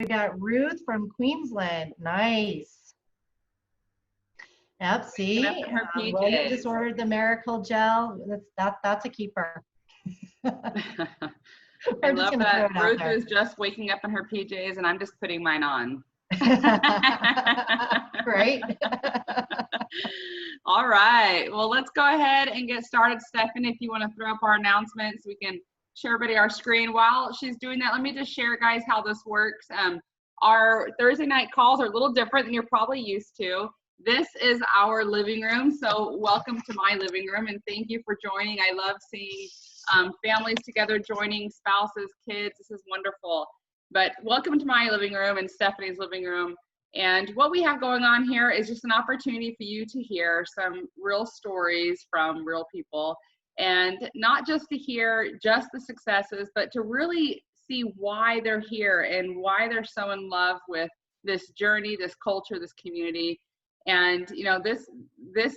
We got Ruth from Queensland. Nice. Yep, see, William just ordered the miracle gel. That's a keeper. I love that Ruth is just waking up in her PJs and I'm just putting mine on. Right. All right. Well, let's go ahead and get started. Stephanie, if you want to throw up our announcements, we can share everybody our screen. While she's doing that, let me just share, guys, how this works. Our Thursday night calls are a little different than you're probably used to. This is our living room, so welcome to my living room, and thank you for joining. I love seeing families together, joining spouses, kids. This is wonderful. But welcome to my living room and Stephanie's living room. And what we have going on here is just an opportunity for you to hear some real stories from real people, and not just to hear just the successes, but to really see why they're here and why they're so in love with this journey, this culture, this community. And you know, this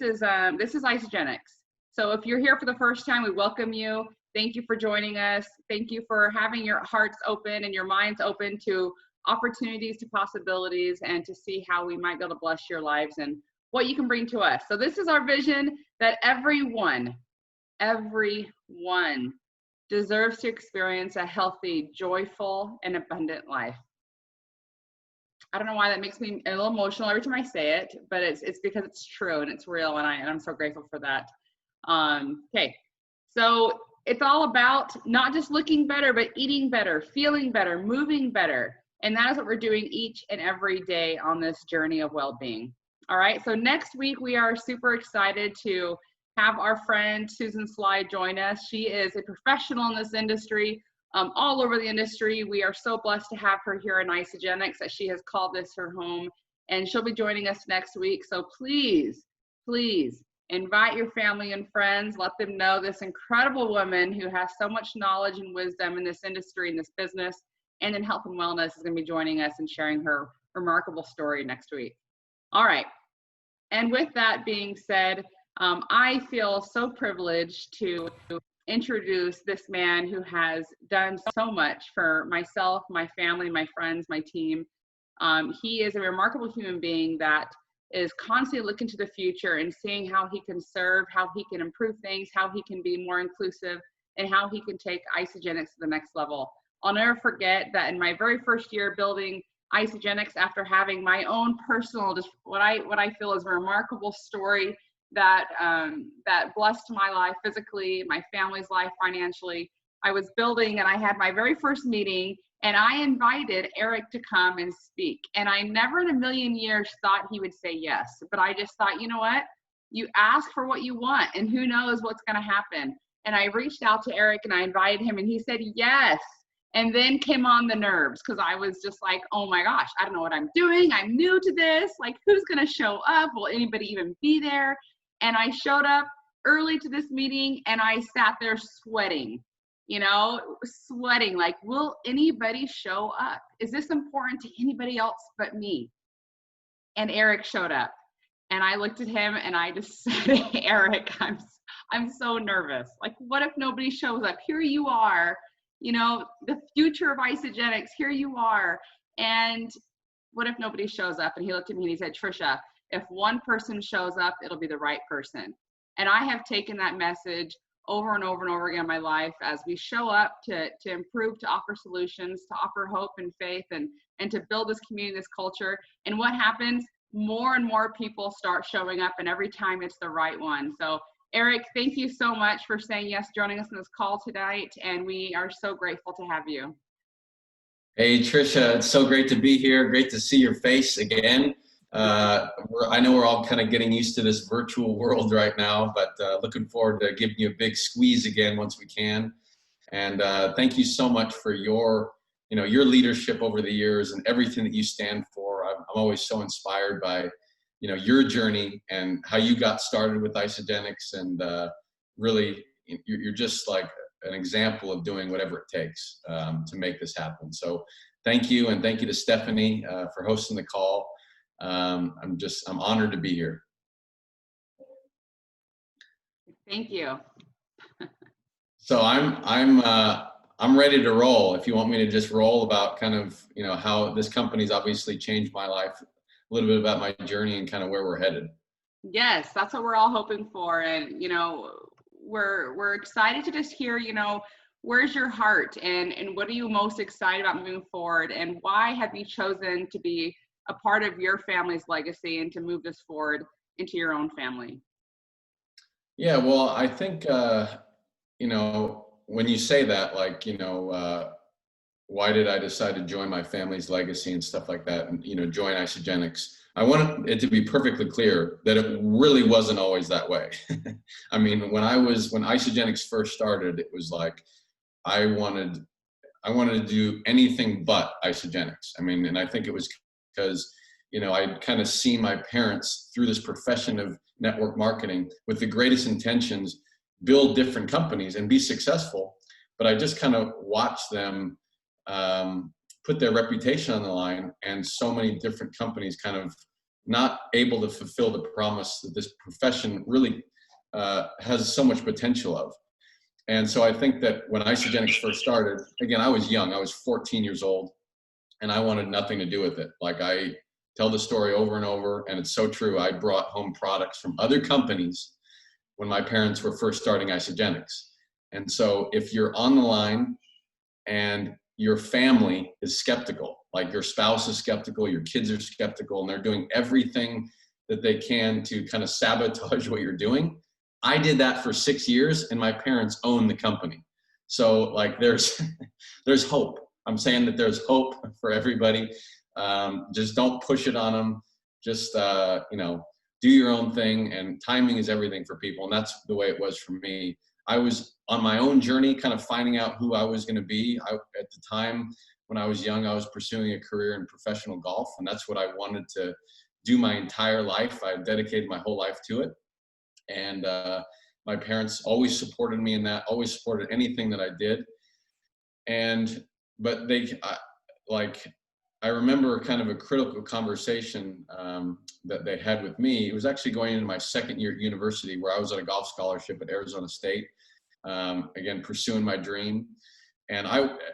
is Isagenix. So if you're here for the first time, we welcome you. Thank you for joining us. Thank you for having your hearts open and your minds open to opportunities, to possibilities, and to see how we might be able to bless your lives and what you can bring to us. So this is our vision, that everyone deserves to experience a healthy, joyful, and abundant life. I don't know why that makes me a little emotional every time I say it, but it's because it's true and it's real, and I'm so grateful for that. Okay, so it's all about not just looking better, but eating better, feeling better, moving better. And that is what we're doing each and every day on this journey of well-being. All right, so next week we are super excited to have our friend Susan Sly join us. She is a professional in this industry, all over the industry. We are so blessed to have her here in Isagenix that she has called this her home, and she'll be joining us next week. So please, please invite your family and friends. Let them know this incredible woman who has so much knowledge and wisdom in this industry, in this business, and in health and wellness is going to be joining us and sharing her remarkable story next week. All right. And with that being said, I feel so privileged to introduce this man who has done so much for myself, my family, my friends, my team. He is a remarkable human being that is constantly looking to the future and seeing how he can serve, how he can improve things, how he can be more inclusive, and how he can take Isagenix to the next level. I'll never forget that in my very first year building Isagenix, after having my own personal, just what I feel is a remarkable story that that blessed my life physically, my family's life financially. I was building, and I had my very first meeting, and I invited Erik to come and speak. And I never in a million years thought he would say yes, but I just thought, you know what? You ask for what you want, and who knows what's going to happen. And I reached out to Erik and I invited him, and he said yes. And then came on the nerves, because I was just like, oh my gosh, I don't know what I'm doing. I'm new to this. Like, who's going to show up? Will anybody even be there? And I showed up early to this meeting, and I sat there sweating, you know, sweating like, will anybody show up? Is this important to anybody else but me? And Erik showed up, and I looked at him and I just said, Erik, I'm so nervous. Like, what if nobody shows up? Here you are, you know, the future of Isagenix, here you are. And what if nobody shows up? And he looked at me and he said, Trisha, if one person shows up, it'll be the right person. And I have taken that message over and over and over again in my life as we show up to improve, to offer solutions, to offer hope and faith, and to build this community, this culture. And what happens? More and more people start showing up, and every time it's the right one. So Erik, thank you so much for saying yes, joining us in this call tonight, and we are so grateful to have you. Hey, Trisha, it's so great to be here. Great to see your face again. I know we're all kind of getting used to this virtual world right now, but looking forward to giving you a big squeeze again once we can. And thank you so much for your leadership over the years and everything that you stand for. I'm always so inspired by, your journey and how you got started with Isagenix, and really, you're just like an example of doing whatever it takes to make this happen. So thank you, and thank you to Stephanie for hosting the call. I'm honored to be here. Thank you. So I'm I'm ready to roll. If you want me to just roll about kind of, you know, how this company's obviously changed my life, a little bit about my journey and kind of where we're headed. Yes, that's what we're all hoping for. And, you know, we're excited to just hear, you know, where's your heart and what are you most excited about moving forward? And why have you chosen to be a part of your family's legacy and to move this forward into your own family? Yeah, well, I think, you know, when you say that, like, you know, why did I decide to join my family's legacy and stuff like that, and, you know, join Isagenix? I want it to be perfectly clear that it really wasn't always that way. I mean, when Isagenix first started, it was like I wanted to do anything but Isagenix. I mean, and I think it was because, you know, I'd kind of seen my parents through this profession of network marketing with the greatest intentions build different companies and be successful. But I just kind of watched them put their reputation on the line, and so many different companies kind of not able to fulfill the promise that this profession really has so much potential of. And so I think that when Isagenix first started, again, I was young, I was 14 years old, and I wanted nothing to do with it. Like, I tell the story over and over, and it's so true. I brought home products from other companies when my parents were first starting Isagenix. And so if you're on the line and your family is skeptical, like your spouse is skeptical, your kids are skeptical, and they're doing everything that they can to kind of sabotage what you're doing. I did that for 6 years, and my parents own the company. So, like, there's hope. I'm saying that there's hope for everybody. Just don't push it on them. Just, you know, do your own thing, and timing is everything for people. And that's the way it was for me. I was on my own journey, kind of finding out who I was going to be. At the time when I was young, I was pursuing a career in professional golf, and that's what I wanted to do my entire life. I dedicated my whole life to it. And my parents always supported me in that, always supported anything that I did. But I remember kind of a critical conversation that they had with me. It was actually going into my second year at university, where I was on a golf scholarship at Arizona State, again, pursuing my dream. And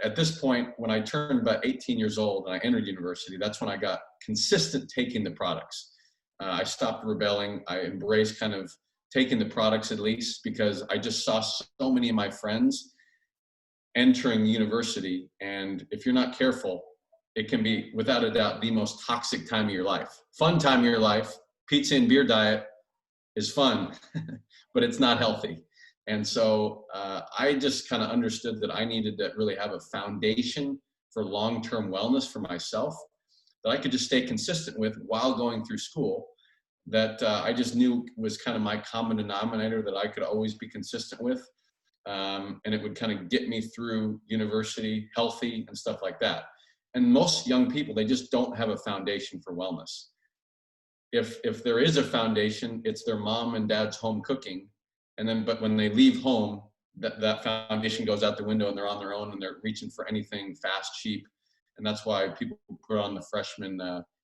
at this point, when I turned about 18 years old and I entered university, that's when I got consistent taking the products. I stopped rebelling. I embraced kind of taking the products, at least, because I just saw so many of my friends entering university. And if you're not careful, it can be, without a doubt, the most toxic time of your life. Fun time of your life. Pizza and beer diet is fun, but it's not healthy. And so I just kind of understood that I needed to really have a foundation for long-term wellness for myself that I could just stay consistent with while going through school, that I just knew was kind of my common denominator that I could always be consistent with. And it would kind of get me through university healthy and stuff like that. And most young people, they just don't have a foundation for wellness. If there is a foundation, it's their mom and dad's home cooking. But when they leave home, that foundation goes out the window, and they're on their own, and they're reaching for anything fast, cheap. And that's why people put on the freshman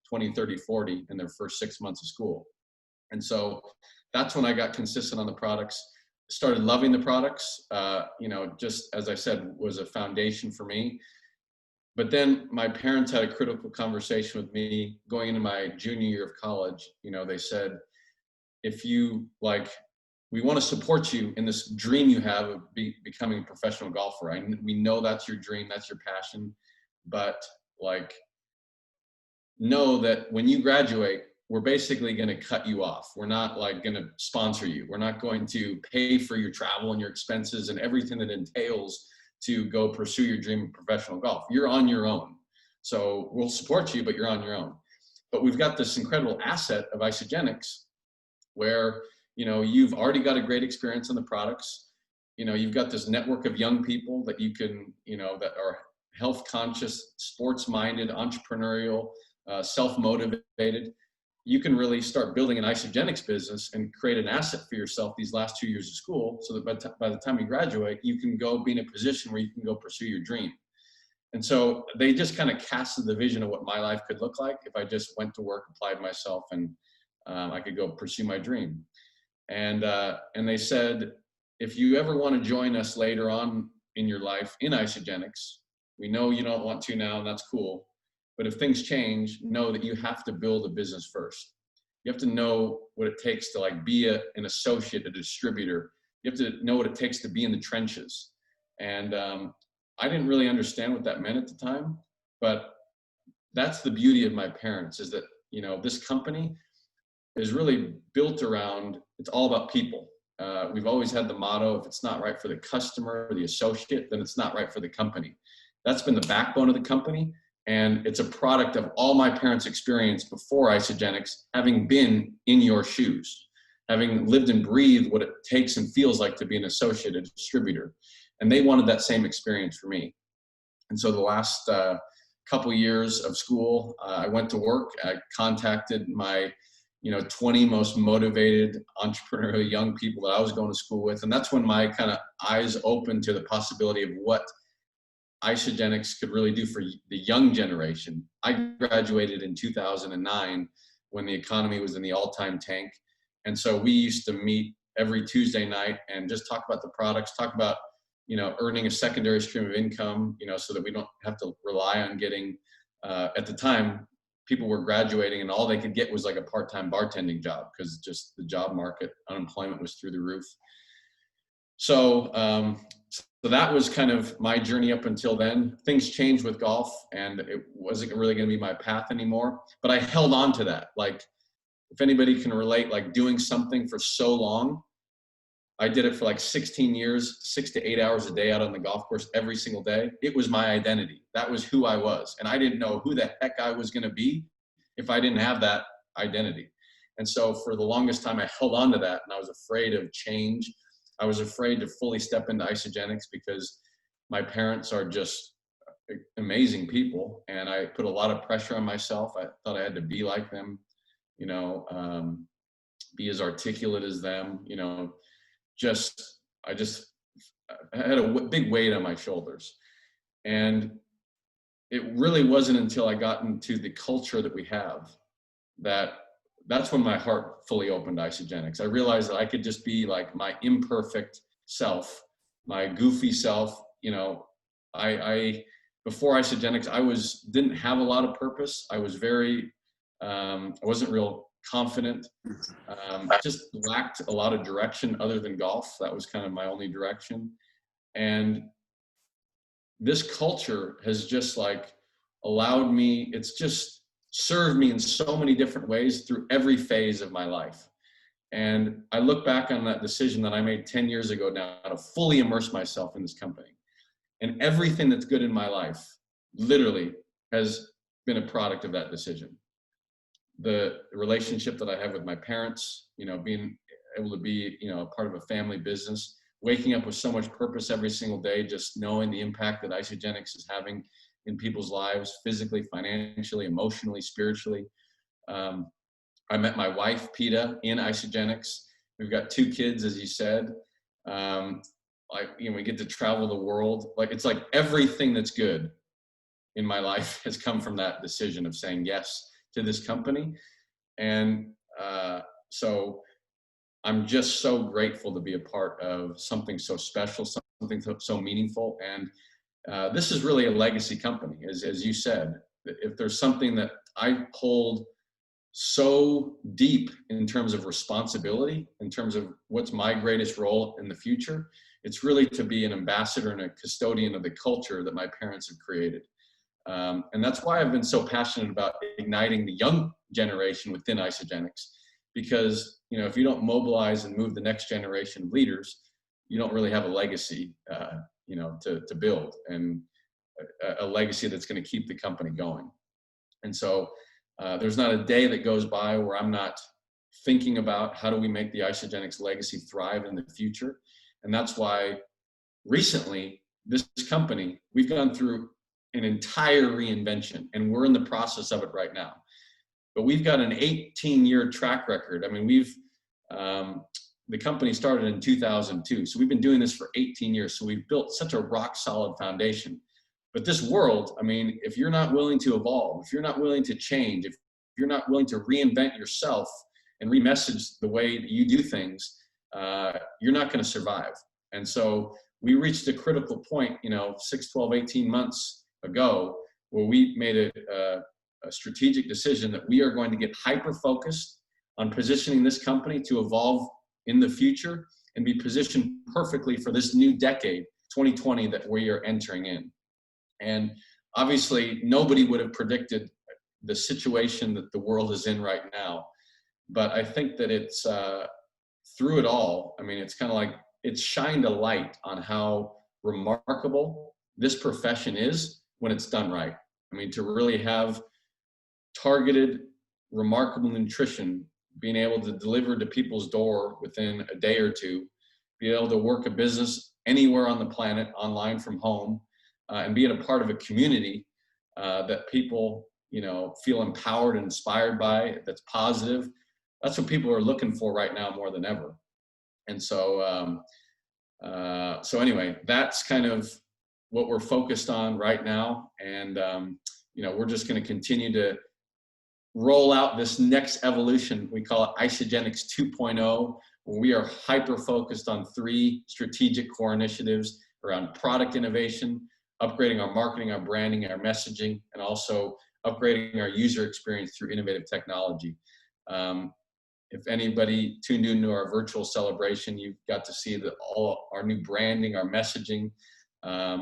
20, 30, 40 in their first 6 months of school. And so that's when I got consistent on the products, started loving the products, you know, just as I said, was a foundation for me. But then my parents had a critical conversation with me going into my junior year of college. You know, they said, if you we want to support you in this dream you have of becoming a professional golfer. We know that's your dream, that's your passion, but know that when you graduate, we're basically going to cut you off. We're not going to sponsor you. We're not going to pay for your travel and your expenses and everything that entails to go pursue your dream of professional golf. You're on your own. So we'll support you, but you're on your own. But we've got this incredible asset of Isagenix where, you know, you've already got a great experience on the products. You know, you've got this network of young people that you can, you know, that are health conscious, sports minded, entrepreneurial, self-motivated. You can really start building an Isagenix business and create an asset for yourself these last 2 years of school, so that by the time you graduate, you can go be in a position where you can go pursue your dream. And so they just kind of casted the vision of what my life could look like if I just went to work, applied myself, and I could go pursue my dream. And they said, if you ever want to join us later on in your life in Isagenix. We know you don't want to now, and that's cool. But if things change, know that you have to build a business first. You have to know what it takes to like be an associate, a distributor. You have to know what it takes to be in the trenches. And I didn't really understand what that meant at the time, but that's the beauty of my parents, is that, you know, this company is really built around, it's all about people. We've always had the motto, if it's not right for the customer or the associate, then it's not right for the company. That's been the backbone of the company. And it's a product of all my parents' experience before Isagenix, having been in your shoes, having lived and breathed what it takes and feels like to be an associate, a distributor. And they wanted that same experience for me. And so the last couple years of school, I went to work. I contacted my 20 most motivated entrepreneurial young people that I was going to school with. And that's when my kind of eyes opened to the possibility of what Isagenix could really do for the young generation. I graduated in 2009 when the economy was in the all-time tank. And so we used to meet every Tuesday night and just talk about the products, talk about, earning a secondary stream of income, so that we don't have to rely on getting, at the time, people were graduating and all they could get was like a part-time bartending job because just the job market, unemployment was through the roof. So that was kind of my journey up until then. Things changed with golf and it wasn't really going to be my path anymore, but I held on to that. Like, if anybody can relate, like doing something for so long, I did it for like 16 years, 6 to 8 hours a day out on the golf course every single day. It was my identity. That was who I was. And I didn't know who the heck I was going to be if I didn't have that identity. And so for the longest time, I held on to that and I was afraid of change. I was afraid to fully step into Isagenix because my parents are just amazing people. And I put a lot of pressure on myself. I thought I had to be like them, be as articulate as them, I had a big weight on my shoulders. And it really wasn't until I got into the culture that we have that's when my heart fully opened to Isagenix. I realized that I could just be like my imperfect self, my goofy self. I before Isagenix, didn't have a lot of purpose. I was I wasn't real confident, just lacked a lot of direction other than golf. That was kind of my only direction. And this culture has just like allowed me, it's just served me in so many different ways through every phase of my life. And I look back on that decision that I made 10 years ago now to fully immerse myself in this company. And everything that's good in my life literally has been a product of that decision. The relationship that I have with my parents, being able to be, a part of a family business, waking up with so much purpose every single day, just knowing the impact that Isagenix is having in people's lives, physically, financially, emotionally, spiritually. I met my wife, Peta, in Isagenix. We've got 2 kids, as you said. We get to travel the world. It's like everything that's good in my life has come from that decision of saying yes to this company. And so I'm just so grateful to be a part of something so special, something so meaningful. And this is really a legacy company, as you said. If there's something that I hold so deep in terms of responsibility, in terms of what's my greatest role in the future, it's really to be an ambassador and a custodian of the culture that my parents have created. And that's why I've been so passionate about igniting the young generation within Isagenix, because if you don't mobilize and move the next generation of leaders, you don't really have a legacy to build, and a legacy that's going to keep the company going. And so there's not a day that goes by where I'm not thinking about how do we make the Isagenix legacy thrive in the future. And that's why recently this company, we've gone through an entire reinvention, and we're in the process of it right now. But we've got an 18-year track record. I mean, the company started in 2002, so we've been doing this for 18 years. So we've built such a rock solid foundation. But this world, I mean, if you're not willing to evolve, if you're not willing to change, if you're not willing to reinvent yourself and remessage the way that you do things, you're not going to survive. And so we reached a critical point, 6, 12, 18 months ago, where we made a strategic decision that we are going to get hyper-focused on positioning this company to evolve in the future and be positioned perfectly for this new decade, 2020, that we are entering in. And obviously, nobody would have predicted the situation that the world is in right now. But I think that it's, through it all, I mean, it's kind of like, it's shined a light on how remarkable this profession is when it's done right. I mean, to really have targeted, remarkable nutrition, being able to deliver to people's door within a day or two, be able to work a business anywhere on the planet, online from home, and being a part of a community that people, feel empowered and inspired by, that's positive. That's what people are looking for right now more than ever. And so, so anyway, that's kind of what we're focused on right now. And, we're just going to continue to roll out this next evolution. We call it Isagenix 2.0, where we are hyper-focused on 3 strategic core initiatives around product innovation, upgrading our marketing, our branding, our messaging, and also upgrading our user experience through innovative technology. If anybody tuned into our virtual celebration, you got to see all our new branding, our messaging,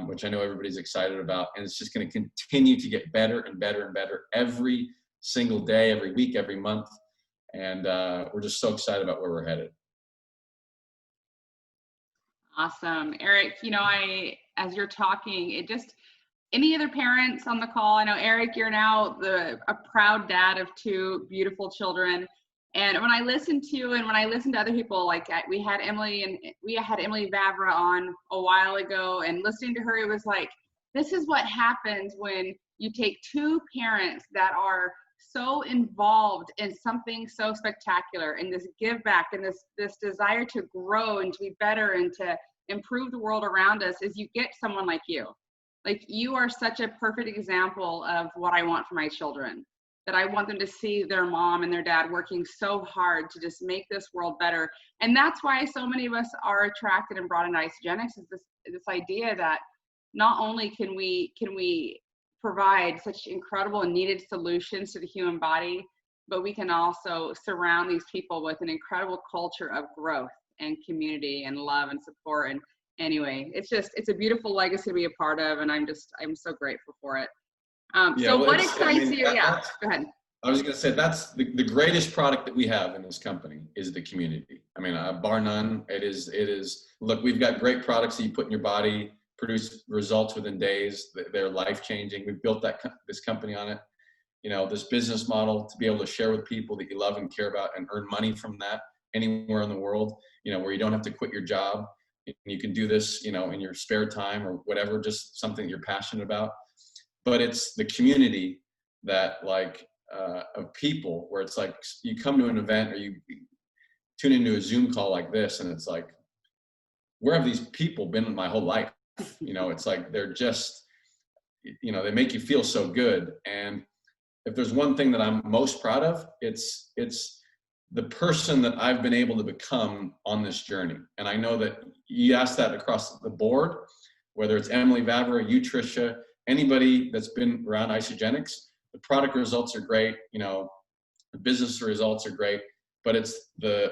which I know everybody's excited about. And it's just going to continue to get better and better and better every single day, every week, every month. And we're just so excited about where we're headed. Awesome. Erik, as you're talking, any other parents on the call? I know, Erik, you're now a proud dad of 2 beautiful children. And when I listen to you and when I listen to other people, like we had Emily Vavra on a while ago, and listening to her, it was like, this is what happens when you take 2 parents that are so involved in something so spectacular, and this give back and this desire to grow and to be better and to improve the world around us, is you get someone like you. Like, you are such a perfect example of what I want for my children, that I want them to see their mom and their dad working so hard to just make this world better. And that's why so many of us are attracted and brought into Isagenix, is this idea that not only can we provide such incredible and needed solutions to the human body, but we can also surround these people with an incredible culture of growth and community and love and support. And anyway, it's a beautiful legacy to be a part of, and I'm so grateful for it. What excites you? Yeah, go ahead. I was going to say, that's the greatest product that we have in this company is the community. I mean, bar none. It is, look, we've got great products that you put in your body, produce results within days. They're life-changing. We've built this company on it. This business model to be able to share with people that you love and care about and earn money from that anywhere in the world, where you don't have to quit your job. You can do this, in your spare time or whatever, just something you're passionate about. But it's the community that of people, where it's like you come to an event or you tune into a Zoom call like this, and it's like, where have these people been my whole life? It's like, they're just, they make you feel so good. And if there's one thing that I'm most proud of, it's the person that I've been able to become on this journey. And I know that you asked that across the board, whether it's Emily Vavra, you, Trisha, anybody that's been around Isagenix, the product results are great, the business results are great, but it's the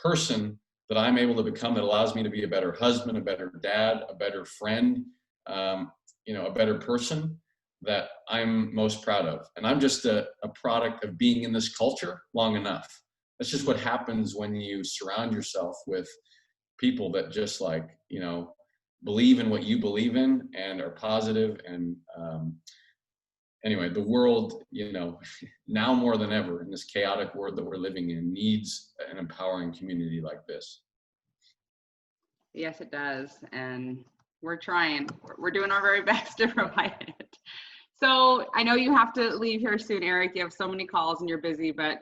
person that I'm able to become that allows me to be a better husband, a better dad, a better friend, a better person that I'm most proud of. And I'm just a product of being in this culture long enough. That's just what happens when you surround yourself with people that just believe in what you believe in and are positive. And anyway, the world, now more than ever in this chaotic world that we're living in, needs an empowering community like this. Yes, it does. And we're trying. We're doing our very best to provide it. So I know you have to leave here soon, Erik. You have so many calls and you're busy, but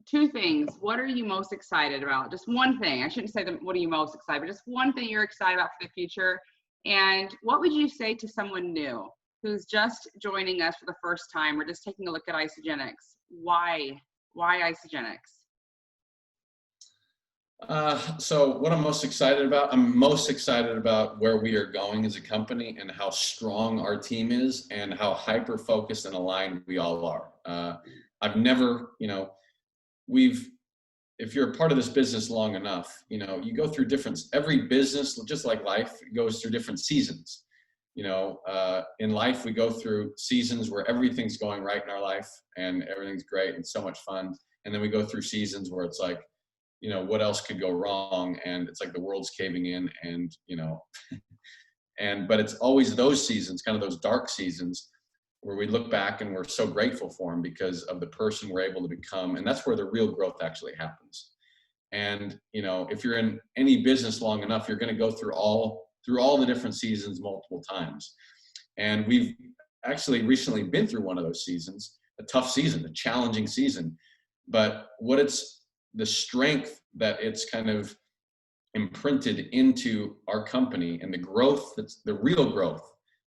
2 things. What are you most excited about? Just one thing. I shouldn't say what are you most excited about, just one thing you're excited about for the future. And what would you say to someone new who's just joining us for the first time or just taking a look at Isagenix? Why Isagenix? So what I'm most excited about, I'm most excited about where we are going as a company and how strong our team is and how hyper-focused and aligned we all are. I've never, if you're a part of this business long enough, you go through every business, just like life, goes through different seasons. In life, we go through seasons where everything's going right in our life and everything's great and so much fun. And then we go through seasons where it's like, what else could go wrong? And it's like the world's caving in and, but it's always those seasons, kind of those dark seasons, where we look back and we're so grateful for them because of the person we're able to become. And that's where the real growth actually happens. And, if you're in any business long enough, you're going to go through all the different seasons multiple times. And we've actually recently been through one of those seasons, a tough season, a challenging season. But the strength that it's kind of imprinted into our company and the growth, that's the real growth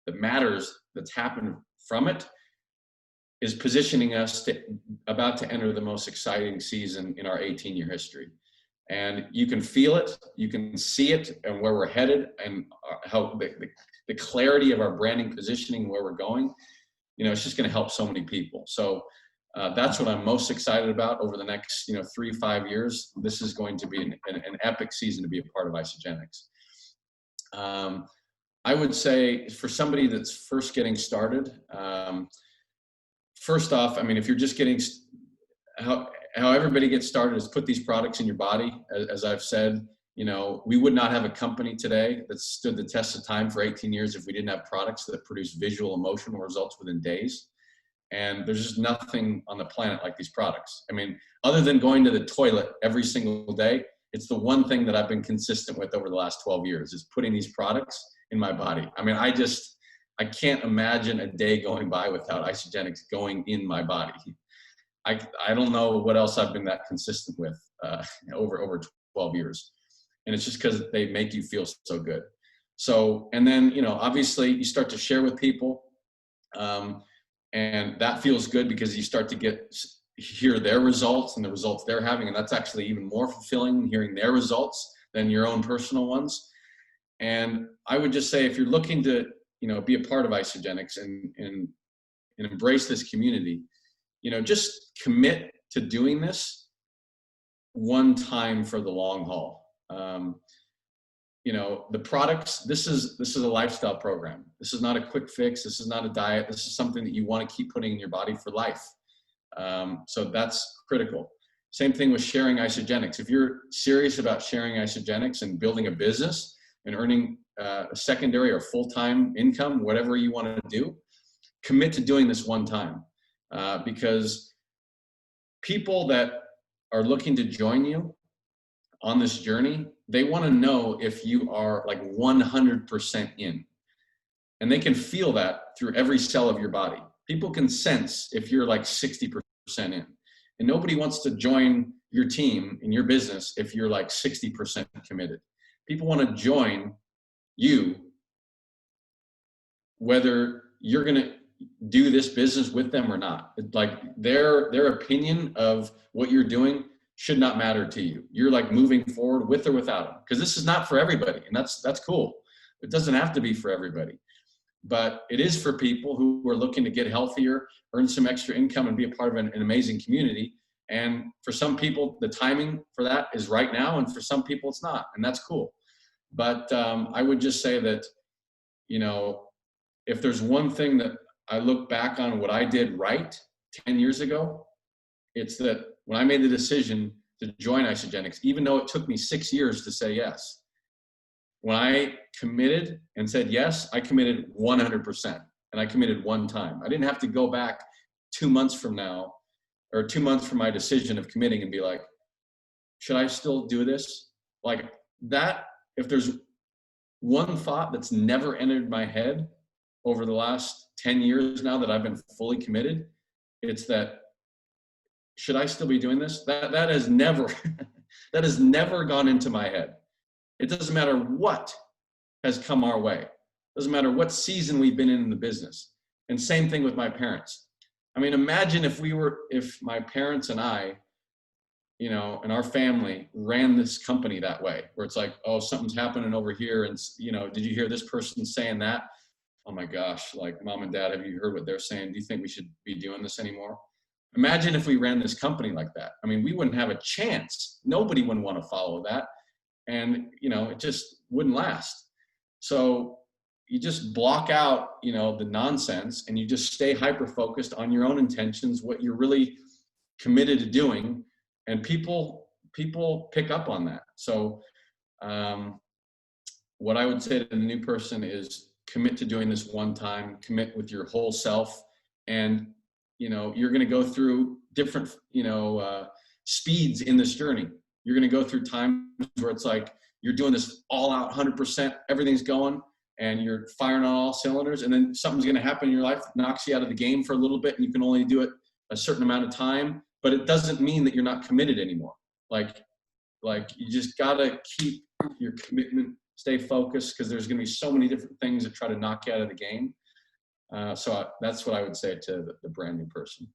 that matters, that's happened from it, is positioning us about to enter the most exciting season in our 18-year history. And you can feel it, you can see it, and where we're headed, and how the clarity of our branding positioning, where we're going. It's just going to help so many people. So that's what I'm most excited about over the next 3 to 5 years. This is going to be an epic season to be a part of Isagenix. I would say for somebody that's first getting started, first off, if you're just getting, how everybody gets started is put these products in your body. As I've said, we would not have a company today that stood the test of time for 18 years if we didn't have products that produce visual, emotional results within days. And there's just nothing on the planet like these products. Other than going to the toilet every single day, it's the one thing that I've been consistent with over the last 12 years is putting these products in my body. I can't imagine a day going by without Isagenix going in my body. I don't know what else I've been that consistent with over 12 years. And it's just because they make you feel so good. So, and then, obviously you start to share with people. And that feels good because you start to hear their results and the results they're having. And that's actually even more fulfilling, hearing their results than your own personal ones. And I would just say, if you're looking to, be a part of Isagenix and embrace this community, just commit to doing this one time for the long haul. The products, this is a lifestyle program. This is not a quick fix. This is not a diet. This is something that you want to keep putting in your body for life. So that's critical. Same thing with sharing Isagenix. If you're serious about sharing Isagenix and building a business and earning a secondary or full-time income, whatever you want to do, commit to doing this one time. Because people that are looking to join you on this journey, they want to know if you are like 100% in. And they can feel that through every cell of your body. People can sense if you're like 60% in. And nobody wants to join your team in your business if you're like 60% committed. People want to join you, whether you're going to do this business with them or not. Like their opinion of what you're doing should not matter to you. You're like moving forward with or without them, because this is not for everybody, and that's cool. It doesn't have to be for everybody, but it is for people who are looking to get healthier, earn some extra income, and be a part of an amazing community. And for some people, the timing for that is right now, and for some people it's not, and that's cool. But I would just say that, if there's one thing that I look back on what I did right 10 years ago, it's that when I made the decision to join Isagenix, even though it took me 6 years to say yes, when I committed and said yes, I committed 100%, and I committed one time. I didn't have to go back 2 months from now, or 2 months from my decision of committing and be like, should I still do this? Like that, if there's one thought that's never entered my head over the last 10 years now that I've been fully committed, it's that, should I still be doing this? That has never, that has never gone into my head. It doesn't matter what has come our way. It doesn't matter what season we've been in the business. And same thing with my parents. Imagine if my parents and I, you know, and our family ran this company that way, where it's like, oh, something's happening over here, and you know, did you hear this person saying that? Oh my gosh, like, mom and dad, have you heard what they're saying? Do you think we should be doing this anymore? Imagine if we ran this company like that. I mean, we wouldn't have a chance. Nobody would want to follow that. And, you know, it just wouldn't last. So you just block out, you know, the nonsense, and you just stay hyper-focused on your own intentions, what you're really committed to doing, and people pick up on that. So what I would say to the new person is commit to doing this one time, commit with your whole self, and, you know, you're going to go through different, you know, speeds in this journey. You're going to go through times where it's like you're doing this all out 100%, everything's going, and you're firing on all cylinders, and then something's going to happen in your life that knocks you out of the game for a little bit, and you can only do it a certain amount of time, but it doesn't mean that you're not committed anymore. Like you just got to keep your commitment, stay focused, because there's going to be so many different things that try to knock you out of the game. So that's what I would say to the brand new person.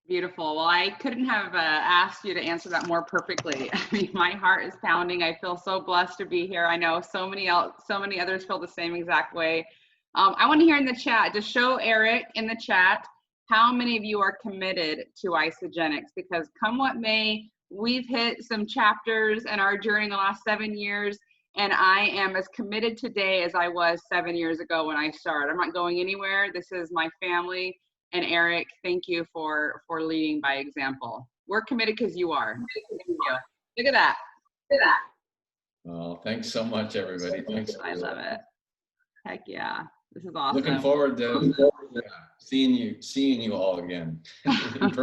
Beautiful. Well, I couldn't have asked you to answer that more perfectly. I mean, my heart is pounding. I feel so blessed to be here. I know so many others feel the same exact way. I want to hear in the chat, just show Erik in the chat how many of you are committed to Isagenix, because come what may, we've hit some chapters in our journey in the last 7 years, and I am as committed today as I was 7 years ago when I started. I'm not going anywhere. This is my family. And Erik, thank you for leading by example. We're committed because you are. Thank you. Look at that. Look at that. Well, thanks so much, everybody. Thanks. I love it. Heck yeah. This is awesome. Looking forward to seeing you all again.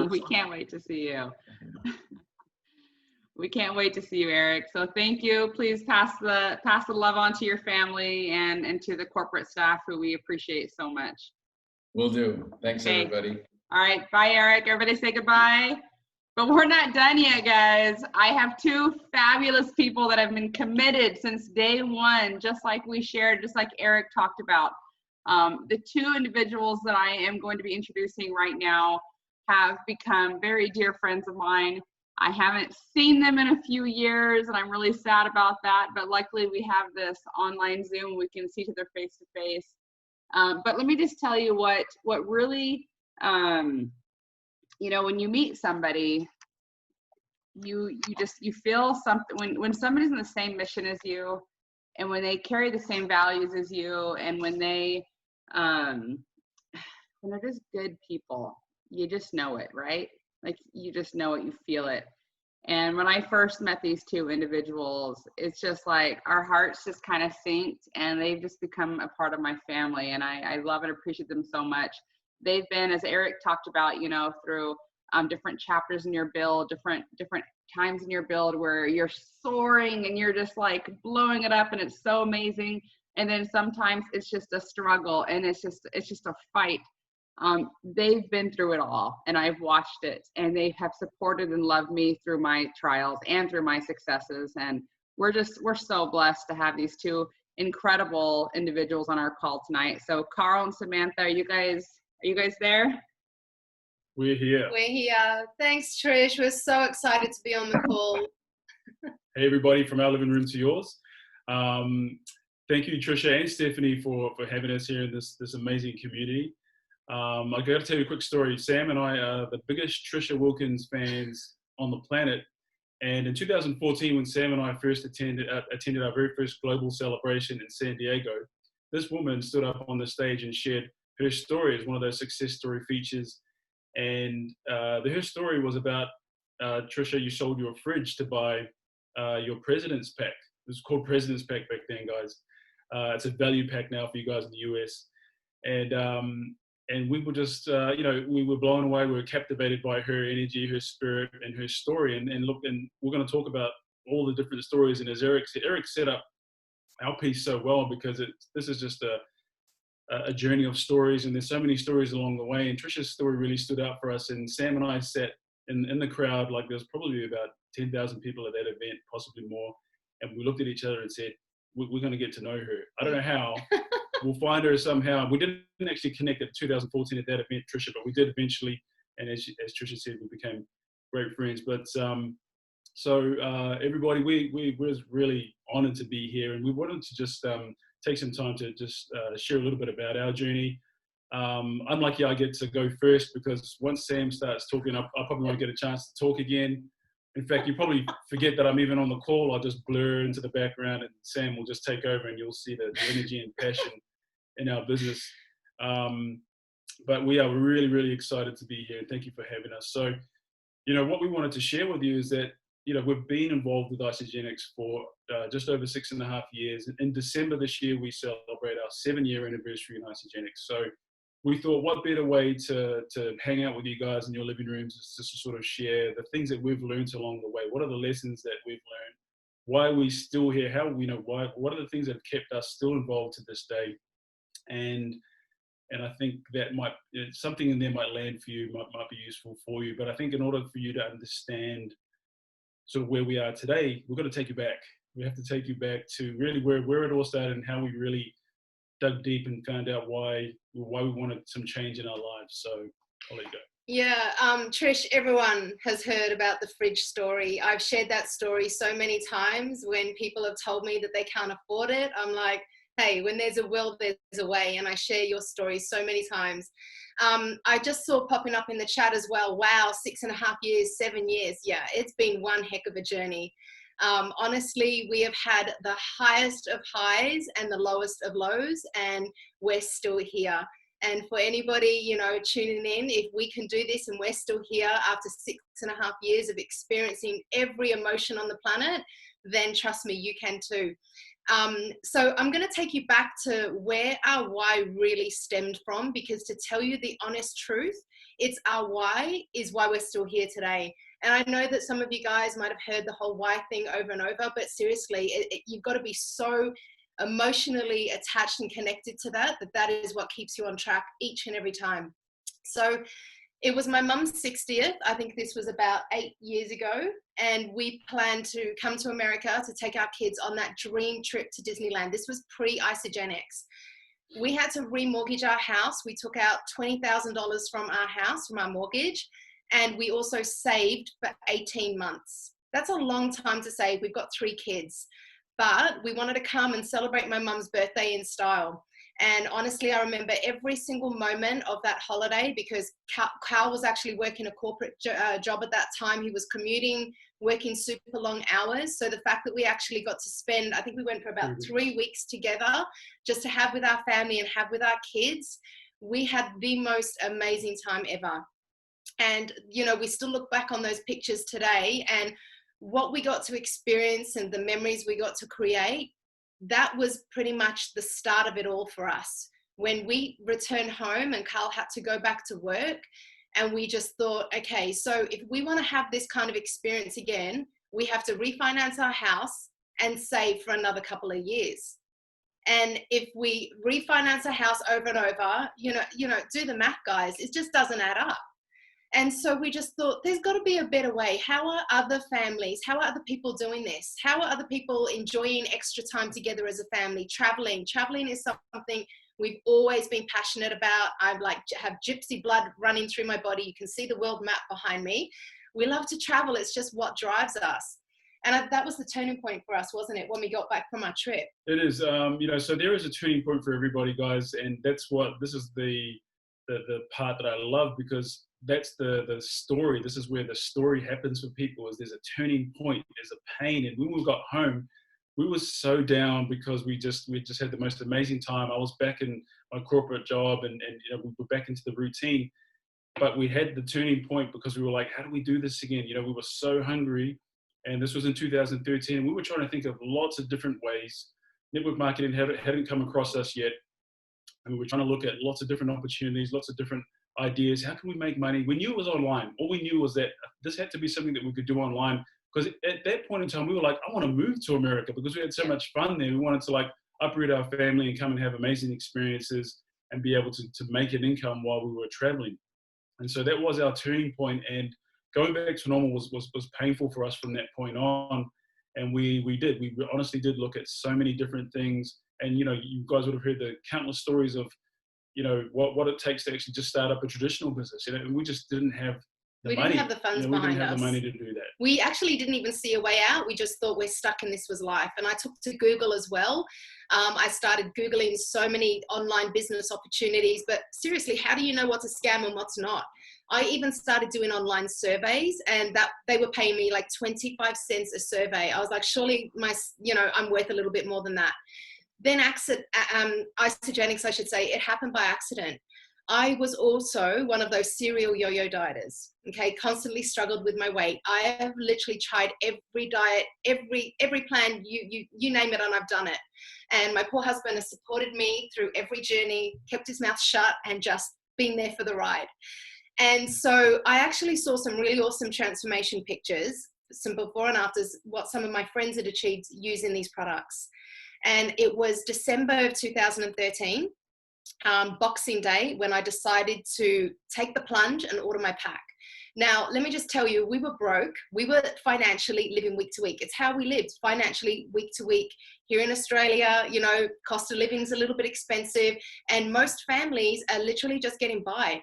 We can't wait to see you. We can't wait to see you, Erik. So thank you. Please pass the love on to your family and to the corporate staff, who we appreciate so much. Will do. Thanks, Okay. everybody. All right. Bye, Erik. Everybody say goodbye. But we're not done yet, guys. I have two fabulous people that have been committed since day one, just like we shared, just like Erik talked about. The two individuals that I am going to be introducing right now have become very dear friends of mine. I haven't seen them in a few years, and I'm really sad about that. But luckily, we have this online Zoom. We can see each other face to face. But let me just tell you what really, you know, when you meet somebody, you feel something when somebody's in the same mission as you, and when they carry the same values as you, and when they're just good people, you just know it, right? Like, you just know it, you feel it. And when I first met these two individuals, it's just like our hearts just kind of synced, and they've just become a part of my family. And I love and appreciate them so much. They've been, as Erik talked about, you know, through different chapters in your build, different times in your build where you're soaring and you're just like blowing it up, and it's so amazing. And then sometimes it's just a struggle, and it's just a fight. They've been through it all, and I've watched it, and they have supported and loved me through my trials and through my successes. And we're so blessed to have these two incredible individuals on our call tonight. So Carl and Samantha, are you guys there? We're here. We're here. Thanks, Trish. We're so excited to be on the call. Hey, everybody, from our living room to yours. Thank you, Trisha and Stephanie, for having us here in this amazing community. I got to tell you a quick story. Sam and I are the biggest Trisha Wilkins fans on the planet. And in 2014, when Sam and I first attended our very first global celebration in San Diego, this woman stood up on the stage and shared her story as one of those success story features. And her story was about, Trisha, you sold your fridge to buy your President's Pack. It was called President's Pack back then, guys. It's a value pack now for you guys in the US. And we were just, we were blown away. We were captivated by her energy, her spirit, and her story. And we're going to talk about all the different stories. And as Erik said, Erik set up our piece so well, because this is just a journey of stories, and there's so many stories along the way. And Trisha's story really stood out for us. And Sam and I sat in the crowd, like there's probably about 10,000 people at that event, possibly more. And we looked at each other and said, we're going to get to know her. I don't know how. We'll find her somehow. We didn't actually connect at 2014 at that event, Trisha, but we did eventually. And as Trisha said, we became great friends. But everybody, we're really honored to be here, and we wanted to just take some time to just share a little bit about our journey. I'm lucky I get to go first, because once Sam starts talking, I probably won't get a chance to talk again. In fact, you probably forget that I'm even on the call. I'll just blur into the background, and Sam will just take over, and you'll see the energy and passion in our business. But we are really, really excited to be here. Thank you for having us. So, what we wanted to share with you is that, we've been involved with Isagenix for just over 6.5 years. In December this year, we celebrate our 7-year anniversary in Isagenix. So we thought, what better way to hang out with you guys in your living rooms is just to sort of share the things that we've learned along the way. What are the lessons that we've learned? Why are we still here? What are the things that have kept us still involved to this day? And I think that something in there might land for you, might be useful for you. But I think in order for you to understand sort of where we are today, we've got to take you back. We have to take you back to really where it all started, and how we really dug deep and found out why we wanted some change in our lives. So I'll let you go. Yeah, Trish, everyone has heard about the fridge story. I've shared that story so many times when people have told me that they can't afford it. I'm like, hey, when there's a will, there's a way. And I share your story so many times. I just saw popping up in the chat as well, wow, 6.5 years, 7 years. Yeah, it's been one heck of a journey. Honestly, we have had the highest of highs and the lowest of lows, and we're still here. And for anybody, tuning in, if we can do this and we're still here after 6.5 years of experiencing every emotion on the planet, then trust me, you can too. So I'm going to take you back to where our why really stemmed from, because to tell you the honest truth, it's our why is why we're still here today. And I know that some of you guys might have heard the whole why thing over and over, but seriously, you've got to be so emotionally attached and connected to that is what keeps you on track each and every time. So it was my mum's 60th. I think this was about 8 years ago. And we planned to come to America to take our kids on that dream trip to Disneyland. This was pre-Isagenix. We had to remortgage our house. We took out $20,000 from our house, from our mortgage. And we also saved for 18 months. That's a long time to save. We've got 3 kids. But we wanted to come and celebrate my mum's birthday in style. And honestly, I remember every single moment of that holiday, because Carl was actually working a corporate job at that time. He was commuting, working super long hours. So the fact that we actually got to spend, I think we went for about 3 weeks together, just to have with our family and have with our kids, we had the most amazing time ever. And, we still look back on those pictures today, and what we got to experience and the memories we got to create, that was pretty much the start of it all for us. When we returned home and Carl had to go back to work, and we just thought, okay, so if we want to have this kind of experience again, we have to refinance our house and save for another couple of years. And if we refinance a house over and over, do the math, guys, it just doesn't add up. And so we just thought, there's got to be a better way. How are other families, how are other people doing this? How are other people enjoying extra time together as a family? Traveling is something we've always been passionate about. I have gypsy blood running through my body. You can see the world map behind me. We love to travel. It's just what drives us. And that was the turning point for us, wasn't it, when we got back from our trip? It is, so there is a turning point for everybody, guys. And this is the part that I love, because that's the story. This is where the story happens for people, is there's a turning point, there's a pain. And when we got home, we were so down because we just had the most amazing time. I was back in my corporate job, and we were back into the routine. But we had the turning point because we were like, how do we do this again? We were so hungry. And this was in 2013. And we were trying to think of lots of different ways. Network marketing hadn't come across us yet. And we were trying to look at lots of different opportunities, lots of different ideas. How can we make money? We knew it was online. All we knew was that this had to be something that we could do online. Because at that point in time, we were like, I want to move to America, because we had so much fun there. We wanted to uproot our family and come and have amazing experiences and be able to make an income while we were traveling. And so that was our turning point. And going back to normal was painful for us from that point on. And we honestly did look at so many different things. And, you guys would have heard the countless stories of, what it takes to actually just start up a traditional business. And we just didn't have We didn't have the funds behind us. We didn't have the money to do that. We actually didn't even see a way out. We just thought we're stuck and this was life. And I took to Google as well. I started Googling so many online business opportunities, but seriously, how do you know what's a scam and what's not? I even started doing online surveys, and that they were paying me like 25 cents a survey. I was like, surely I'm worth a little bit more than that. Then Isagenix, I should say, it happened by accident. I was also one of those serial yo-yo dieters, okay, constantly struggled with my weight. I have literally tried every diet, every plan, you name it, and I've done it. And my poor husband has supported me through every journey, kept his mouth shut, and just been there for the ride. And so I actually saw some really awesome transformation pictures, some before and afters, what some of my friends had achieved using these products. And it was December of 2013, Boxing Day, when I decided to take the plunge and order my pack. Now, let me just tell you, we were broke. We were financially living week to week. It's how we lived, financially week to week. Here in Australia, cost of living is a little bit expensive, and most families are literally just getting by.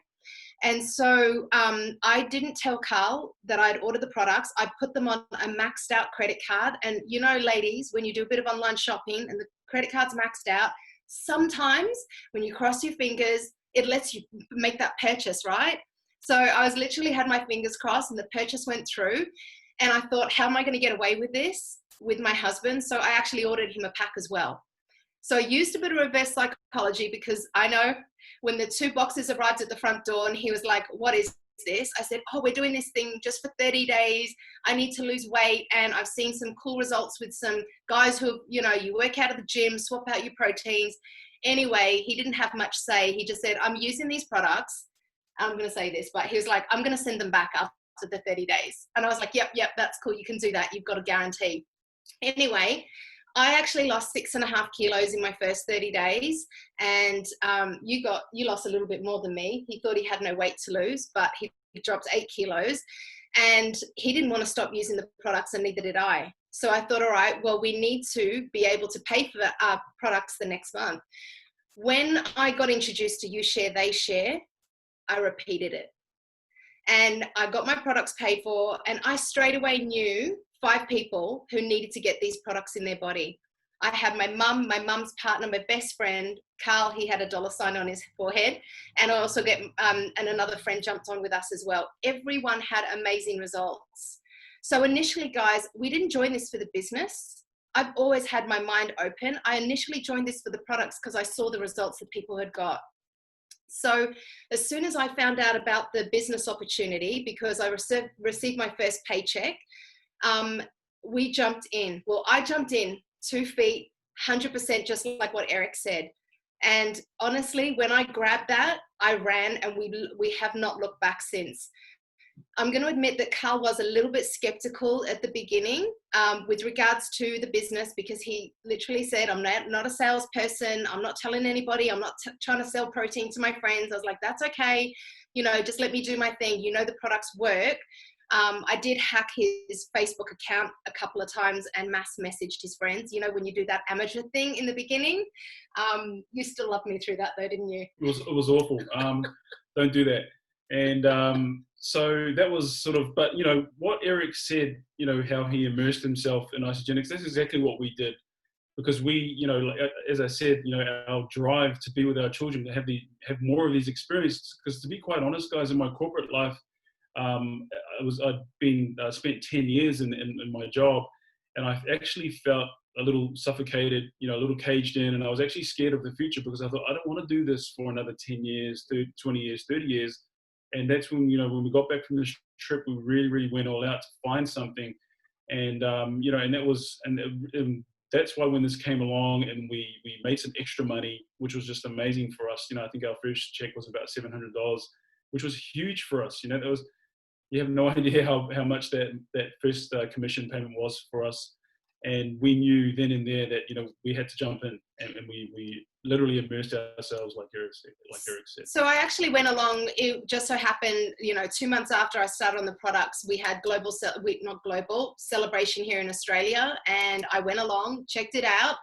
And so I didn't tell Carl that I'd ordered the products. I put them on a maxed out credit card. And ladies, when you do a bit of online shopping and the credit card's maxed out, sometimes when you cross your fingers, it lets you make that purchase, right? So I was literally had my fingers crossed and the purchase went through. And I thought, how am I going to get away with this with my husband? So I actually ordered him a pack as well. So I used a bit of reverse psychology, because I know when the 2 boxes arrived at the front door and he was like, what is this? I said, we're doing this thing just for 30 days. I need to lose weight. And I've seen some cool results with some guys who, you work out of the gym, swap out your proteins. Anyway, he didn't have much say. He just said, I'm using these products. I'm going to say this, but he was like, I'm going to send them back after the 30 days. And I was like, yep, that's cool. You can do that. You've got a guarantee. Anyway, I actually lost 6.5 kilos in my first 30 days. And you lost a little bit more than me. He thought he had no weight to lose, but he dropped 8 kilos. And he didn't want to stop using the products, and neither did I. So I thought, all right, well, we need to be able to pay for our products the next month. When I got introduced to You Share, They Share, I repeated it. And I got my products paid for, and I straight away knew 5 people who needed to get these products in their body. I had my mum, my mum's partner, my best friend, Carl, he had a $sign on his forehead. And I also and another friend jumped on with us as well. Everyone had amazing results. So initially, guys, we didn't join this for the business. I've always had my mind open. I initially joined this for the products because I saw the results that people had got. So as soon as I found out about the business opportunity, because I received my first paycheck, we jumped in. Well, I jumped in 2 feet, 100%, just like what Erik said. And honestly, when I grabbed that, I ran, and we have not looked back since. I'm going to admit that Carl was a little bit skeptical at the beginning with regards to the business, because he literally said, I'm not a salesperson. I'm not telling anybody. I'm not trying to sell protein to my friends. I was like, that's okay. Just let me do my thing. The products work. I did hack his Facebook account a couple of times and mass messaged his friends. When you do that amateur thing in the beginning. You still loved me through that though, didn't you? It was awful. Don't do that. And so that was sort of, but what Erik said, how he immersed himself in Isagenix, that's exactly what we did. Because we, as I said, our drive to be with our children, to have more of these experiences. Because to be quite honest, guys, in my corporate life, I'd been spent 10 years in my job, and I actually felt a little suffocated, a little caged in, and I was actually scared of the future, because I thought, I don't want to do this for another 10 years, 20 years, 30 years. And that's when, when we got back from this trip, we really, really went all out to find something. And, and that was, and that's why when this came along and we made some extra money, which was just amazing for us. I think our first check was about $700, which was huge for us. That was, you have no idea how much that first commission payment was for us. And we knew then and there that, we had to jump in, and we literally immersed ourselves, like Erik said. So I actually went along. It just so happened, 2 months after I started on the products, we had celebration here in Australia, and I went along, checked it out.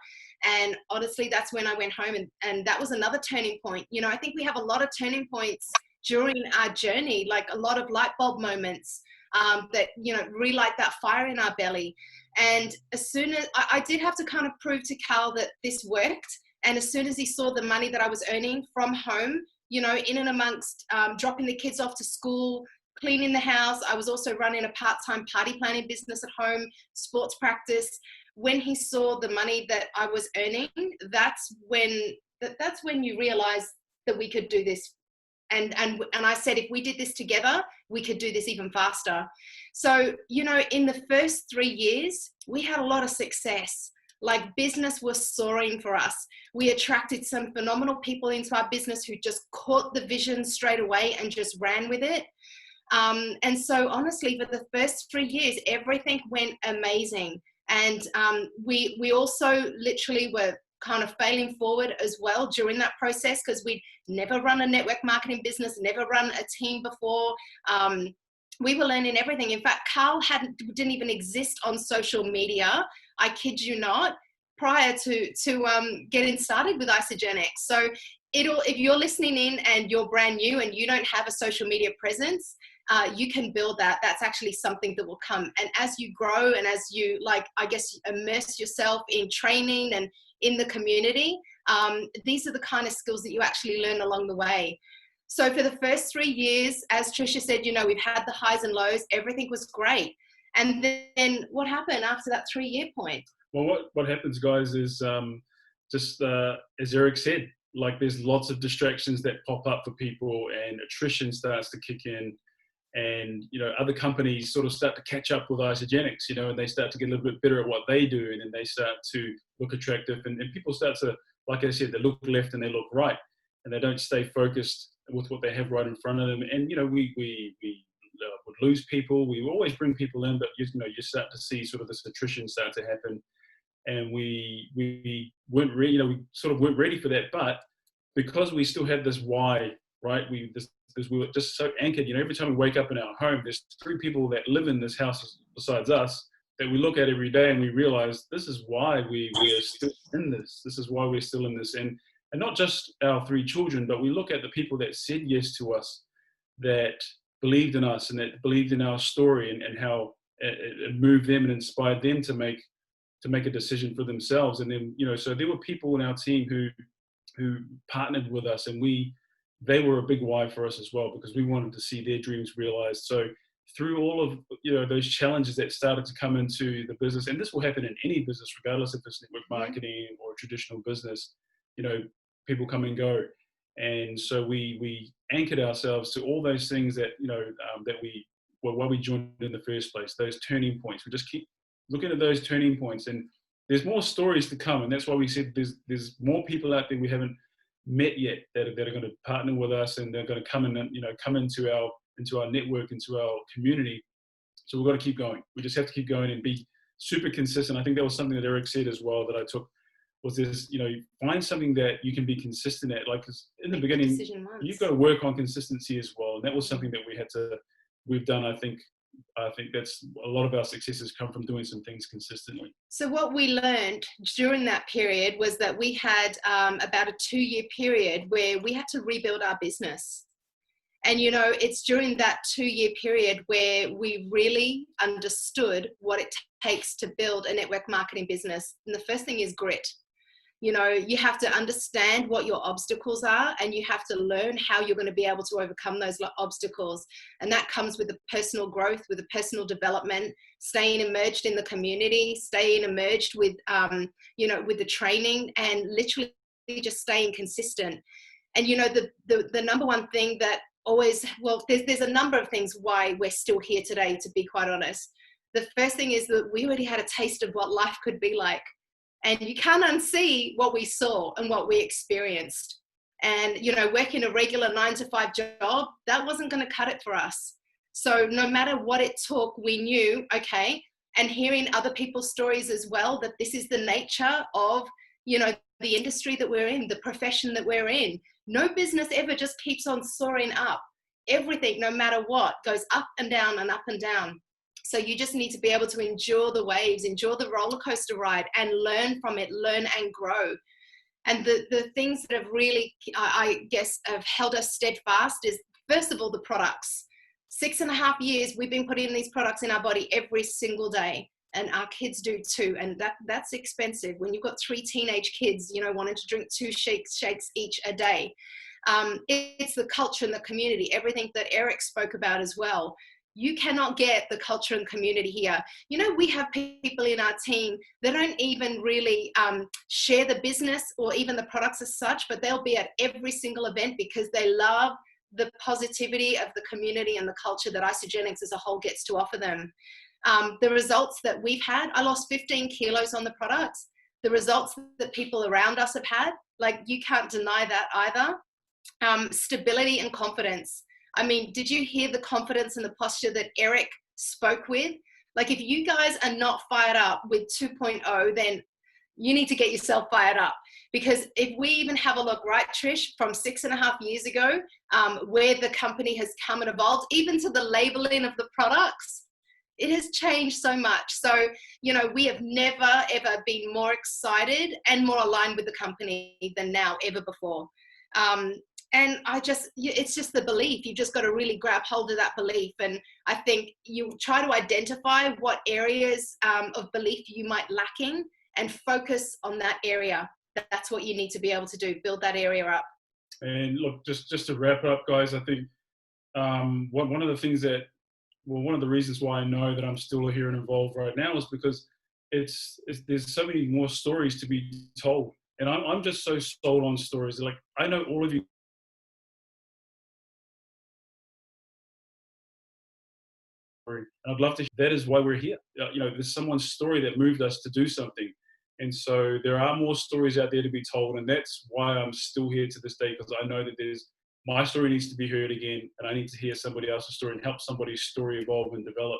And honestly, that's when I went home, and that was another turning point. I think we have a lot of turning points during our journey, like a lot of light bulb moments that, you know, relight that fire in our belly. And as soon as I did have to kind of prove to Cal that this worked, and as soon as he saw the money that I was earning from home, you know, in and amongst dropping the kids off to school, cleaning the house, I was also running a part-time party planning business at home, sports practice. When he saw the money that I was earning, that's when you realize that we could do this. And I said, if we did this together, we could do this even faster. So, you know, in the first 3 years, we had a lot of success. Like, business was soaring for us. We attracted some phenomenal people into our business who just caught the vision straight away and just ran with it. And so honestly, for the first 3 years, everything went amazing. And we also literally were kind of failing forward as well during that process, because we'd never run a network marketing business, never run a team before. We were learning everything. In fact, Carl didn't even exist on social media, I kid you not, prior to getting started with Isagenix. So if you're listening in and you're brand new and you don't have a social media presence, you can build that. That's actually something that will come. And as you grow and as you, like, I guess, immerse yourself in training and in the community, these are the kind of skills that you actually learn along the way. So for the first 3 years, as Trisha said, you know, we've had the highs and lows, everything was great. And then what happened after that 3-year point? Well, what happens, guys, is just as Erik said, like, there's lots of distractions that pop up for people, and attrition starts to kick in. And, you know, other companies sort of start to catch up with Isagenix, you know, and they start to get a little bit better at what they do, and then they start to look attractive, and people start to, like I said, they look left and they look right, and they don't stay focused with what they have right in front of them. And, you know, we would lose people. We always bring people in, but, you know, you start to see sort of this attrition start to happen. And we weren't ready, you know, we sort of weren't ready for that. But because we still had this why, right? We were just so anchored, you know, every time we wake up in our home, there's 3 people that live in this house besides us that we look at every day, and we realize this is why we're still in this. This is why we're still in this. And not just our 3 children, but we look at the people that said yes to us, that believed in us, and that believed in our story, and how it moved them and inspired them to make a decision for themselves. And then, you know, so there were people in our team who partnered with us, and they were a big why for us as well, because we wanted to see their dreams realized. So through all of, you know, those challenges that started to come into the business, and this will happen in any business, regardless if it's network marketing or traditional business, you know, people come and go. And so we anchored ourselves to all those things that, you know, why we joined in the first place, those turning points. We just keep looking at those turning points, and there's more stories to come. And that's why we said there's more people out there we haven't met yet that are going to partner with us, and they're going to come in and, you know, come into our network, into our community. So we've got to keep going. We just have to keep going and be super consistent. I think that was something that Erik said as well that I took, was this, you know, find something that you can be consistent at. Like, 'cause in the beginning, you've got to work on consistency as well. And that was something that we've done. I think that's a lot of our successes come from doing some things consistently. So what we learned during that period was that we had about a 2-year period where we had to rebuild our business. And, you know, it's during that 2-year period where we really understood what it takes to build a network marketing business. And the first thing is grit. You know, you have to understand what your obstacles are, and you have to learn how you're going to be able to overcome those obstacles. And that comes with the personal growth, with the personal development, staying immersed in the community, staying immersed with, you know, with the training, and literally just staying consistent. And, you know, the number one thing that always, well, there's a number of things why we're still here today, to be quite honest. The first thing is that we already had a taste of what life could be like. And you can't unsee what we saw and what we experienced. And, you know, working a regular 9-to-5 job, that wasn't going to cut it for us. So no matter what it took, we knew, okay, and hearing other people's stories as well, that this is the nature of, you know, the industry that we're in, the profession that we're in. No business ever just keeps on soaring up. Everything, no matter what, goes up and down and up and down. So you just need to be able to endure the waves, endure the roller coaster ride, and learn from it, learn and grow. And the things that have really, I guess, have held us steadfast is, First of all, the products. 6.5 years, we've been putting these products in our body every single day. And our kids do too. And that's expensive. When you've got 3 teenage kids, you know, wanting to drink 2 shakes each a day. It's the culture and the community, everything that Erik spoke about as well. You cannot get the culture and community here. You know, we have people in our team that don't even really share the business or even the products as such, but they'll be at every single event because they love the positivity of the community and the culture that Isagenix as a whole gets to offer them. The results that we've had, I lost 15 kilos on the products. The results that people around us have had, like, you can't deny that either. Stability and confidence. I mean, did you hear the confidence and the posture that Erik spoke with? Like, if you guys are not fired up with 2.0, then you need to get yourself fired up. Because if we even have a look, right, Trish, from 6.5 years ago, where the company has come and evolved, even to the labeling of the products, it has changed so much. So, you know, we have never, ever been more excited and more aligned with the company than now, ever before. And it's just the belief. You've just got to really grab hold of that belief. And I think you try to identify what areas of belief you might lacking and focus on that area. That's what you need to be able to do, build that area up. And look, just to wrap up, guys, I think one of the things that, well, one of the reasons why I know that I'm still here and involved right now is because there's so many more stories to be told. And I'm just so sold on stories. Like, I know all of you. I'd love to. That is why we're here. You know, there's someone's story that moved us to do something. And so there are more stories out there to be told. And that's why I'm still here to this day, because I know that my story needs to be heard again, and I need to hear somebody else's story and help somebody's story evolve and develop.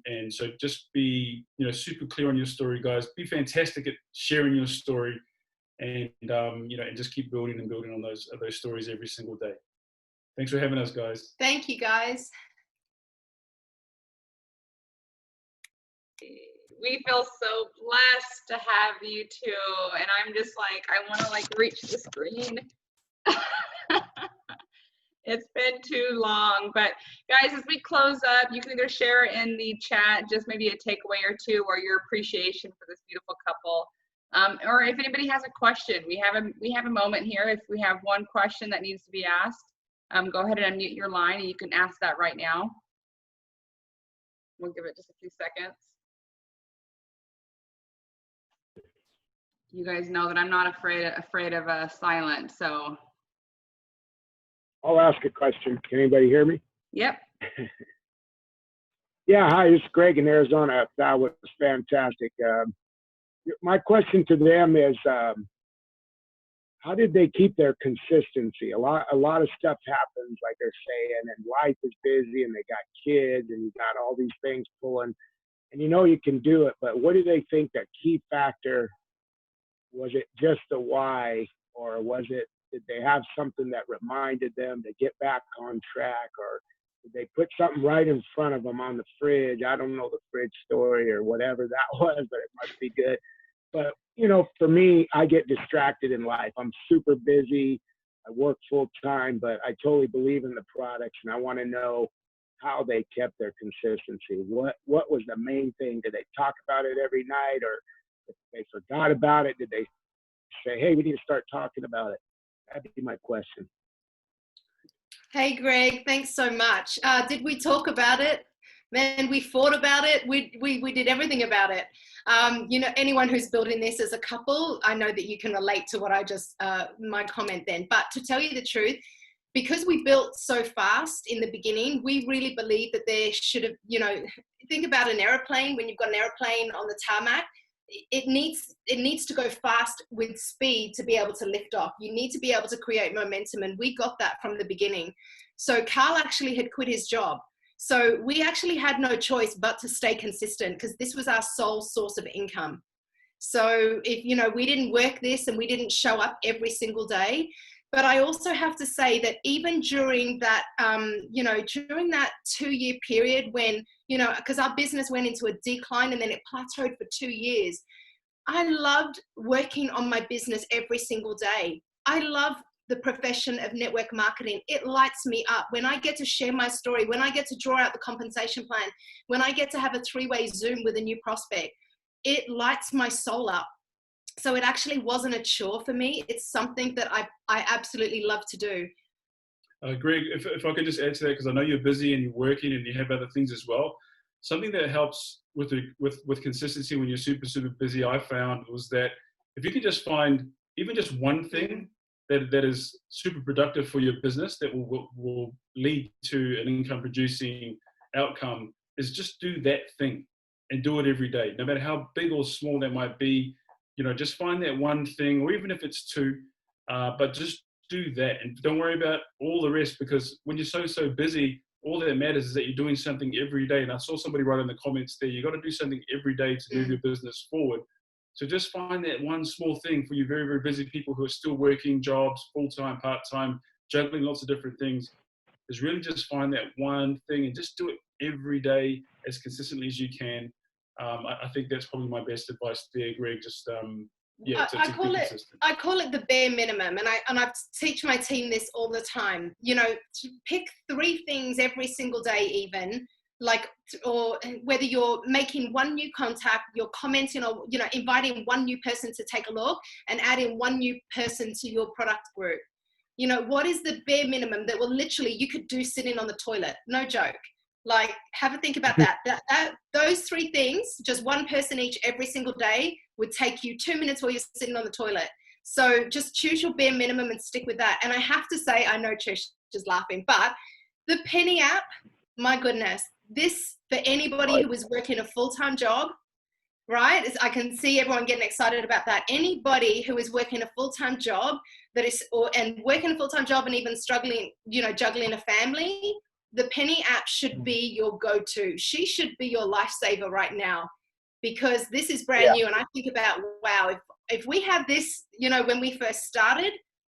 And so just be, you know, super clear on your story, guys. Be fantastic at sharing your story, and you know, and just keep building and building on those stories every single day. Thanks for having us, guys. Thank you, guys. We feel so blessed to have you two, and I'm just like, I want to like reach the screen. It's been too long, but guys, as we close up, you can either share in the chat just maybe a takeaway or two, or your appreciation for this beautiful couple, or if anybody has a question. We have a moment here. If we have one question that needs to be asked, go ahead and unmute your line, and you can ask that right now. We'll give it just a few seconds. You guys know that I'm not afraid of silence, so. I'll ask a question. Can anybody hear me? Yep. Yeah, hi, this is Greg in Arizona. That was fantastic. My question to them is, how did they keep their consistency? A lot of stuff happens, like they're saying, and life is busy, and they got kids, and you got all these things pulling, and you know you can do it, but what do they think the key factor? Was it just the why, or did they have something that reminded them to get back on track, or did they put something right in front of them on the fridge? I don't know the fridge story or whatever that was, but it must be good. But, you know, for me, I get distracted in life. I'm super busy. I work full time, but I totally believe in the products, and I want to know how they kept their consistency. What was the main thing? Did they talk about it every night, or if they forgot about it, did they say, hey, we need to start talking about it? That'd be my question. Hey, Greg, thanks so much. Did we talk about it? Man, we fought about it. We did everything about it. You know, anyone who's building this as a couple, I know that you can relate to what I just, my comment then. But to tell you the truth, because we built so fast in the beginning, we really believe that there should have, you know, think about an airplane. When you've got an airplane on the tarmac, it needs to go fast with speed to be able to lift off. You need to be able to create momentum, and we got that from the beginning. So Carl actually had quit his job. So we actually had no choice but to stay consistent, because this was our sole source of income. So if, you know, we didn't work this and we didn't show up every single day. But I also have to say that even during that, you know, during that 2-year period when, you know, because our business went into a decline and then it plateaued for 2 years, I loved working on my business every single day. I love the profession of network marketing. It lights me up. When I get to share my story, when I get to draw out the compensation plan, when I get to have a 3-way Zoom with a new prospect, it lights my soul up. So it actually wasn't a chore for me. It's something that I absolutely love to do. Greg, if I could just add to that, because I know you're busy and you're working and you have other things as well. Something that helps with consistency when you're super, super busy, I found, was that if you could just find even just one thing that is super productive for your business that will lead to an income producing outcome, is just do that thing and do it every day, no matter how big or small that might be. You know, just find that one thing, or even if it's 2, but just do that and don't worry about all the rest, because when you're so busy, all that matters is that you're doing something every day. And I saw somebody write in the comments there, you got to do something every day to move your business forward. So just find that one small thing for you very, very busy people who are still working jobs, full-time, part-time, juggling lots of different things, is really just find that one thing and just do it every day as consistently as you can. I think that's probably my best advice there, Greg. Just I call it the bare minimum, and I teach my team this all the time. You know, to pick 3 things every single day, even, like, or whether you're making one new contact, you're commenting, or, you know, inviting one new person to take a look and adding one new person to your product group. You know, what is the bare minimum that will literally you could do sitting on the toilet? No joke. Like, have a think about that. Those 3 things, just one person each every single day, would take you 2 minutes while you're sitting on the toilet. So just choose your bare minimum and stick with that. And I have to say, I know Trish is laughing, but the Penny app, my goodness, this, for anybody who is working a full-time job, right? I can see everyone getting excited about that. Anybody who is working a full-time job and working a full-time job and even struggling, you know, juggling a family, the Penny app should be your go-to. She should be your lifesaver right now, because this is brand new. And I think about, wow, if we had this, you know, when we first started,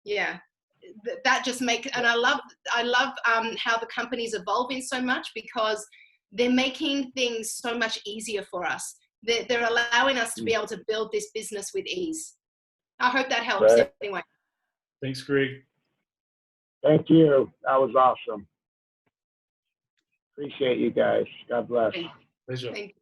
that just makes, and I love how the company's evolving so much, because they're making things so much easier for us. They're allowing us to be able to build this business with ease. I hope that helps anyway. Thanks, Greg. Thank you. That was awesome. Appreciate you guys. God bless. Pleasure. Thank you.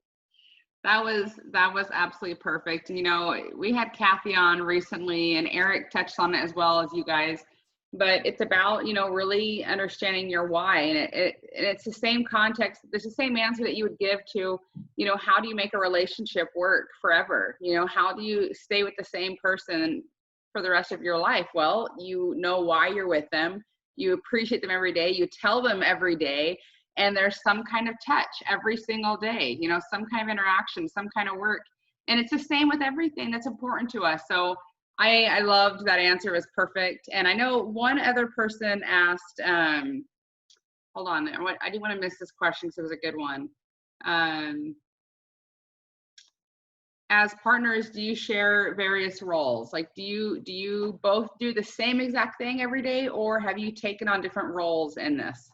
That was absolutely perfect. You know, we had Kathy on recently, and Eric touched on it as well as you guys. But it's about, you know, really understanding your why, and it's the same context. There's the same answer that you would give to, you know, how do you make a relationship work forever? You know, how do you stay with the same person for the rest of your life? Well, you know why you're with them. You appreciate them every day. You tell them every day. And there's some kind of touch every single day, you know, some kind of interaction, some kind of work. And it's the same with everything that's important to us. So I loved that answer. It was perfect. And I know one other person asked, hold on, I didn't want to miss this question because it was a good one. As partners, do you share various roles? Like, do you both do the same exact thing every day, or have you taken on different roles in this?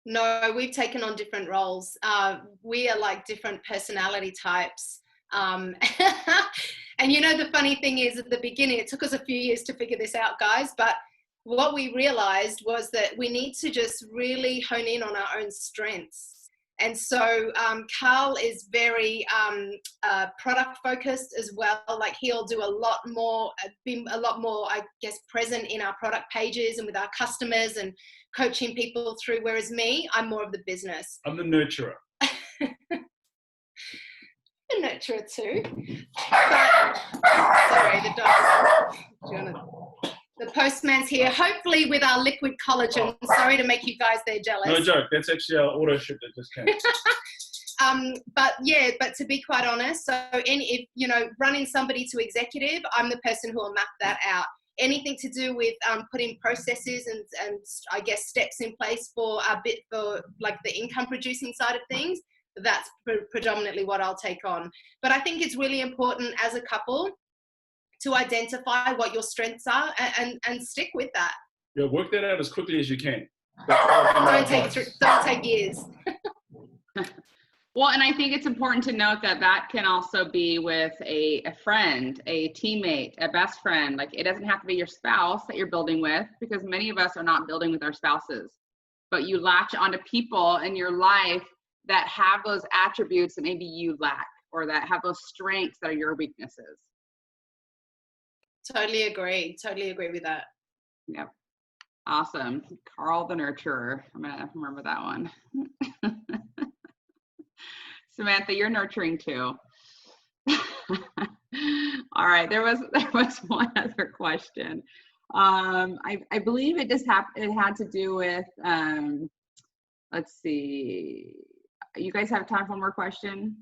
No, we've taken on different roles. We are like different personality types. And you know, the funny thing is, at the beginning, it took us a few years to figure this out, guys, but what we realized was that we need to just really hone in on our own strengths. And so Carl is very product focused as well. Like, he'll do a lot more, I guess, present in our product pages and with our customers and coaching people through. Whereas me, I'm more of the business. I'm the nurturer. A nurturer too. But, sorry, the dog. The postman's here, hopefully with our liquid collagen. Sorry to make you guys there jealous. No joke. That's actually our auto ship that just came. But to be quite honest, so if, you know, running somebody to executive, I'm the person who will map that out. Anything to do with putting processes and I guess steps in place for like the income producing side of things, that's predominantly what I'll take on. But I think it's really important as a couple to identify what your strengths are and stick with that. Yeah, work that out as quickly as you can. Don't take years. Well, and I think it's important to note that that can also be with a friend, a teammate, a best friend. Like, it doesn't have to be your spouse that you're building with, because many of us are not building with our spouses, but you latch onto people in your life that have those attributes that maybe you lack, or that have those strengths that are your weaknesses. Totally agree with that. Yep. Awesome. Carl the nurturer. I'm gonna remember that one. Samantha, you're nurturing too. All right, there was one other question. I believe it just it had to do with, let's see. You guys have time for one more question?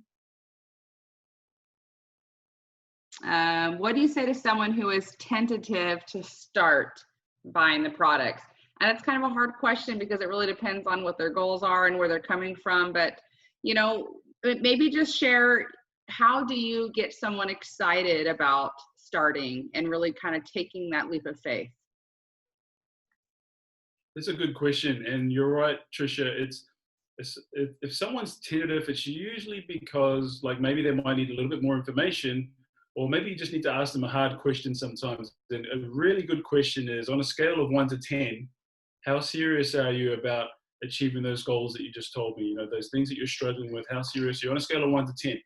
What do you say to someone who is tentative to start buying the products? And it's kind of a hard question, because it really depends on what their goals are and where they're coming from. But, you know, maybe just share, how do you get someone excited about starting and really kind of taking that leap of faith? That's a good question. And you're right, Trisha. If someone's tentative, it's usually because, like, maybe they might need a little bit more information, or maybe you just need to ask them a hard question sometimes. And a really good question is, on a scale of 1 to 10, how serious are you about achieving those goals that you just told me? You know, those things that you're struggling with, how serious are you? On a scale of 1 to 10.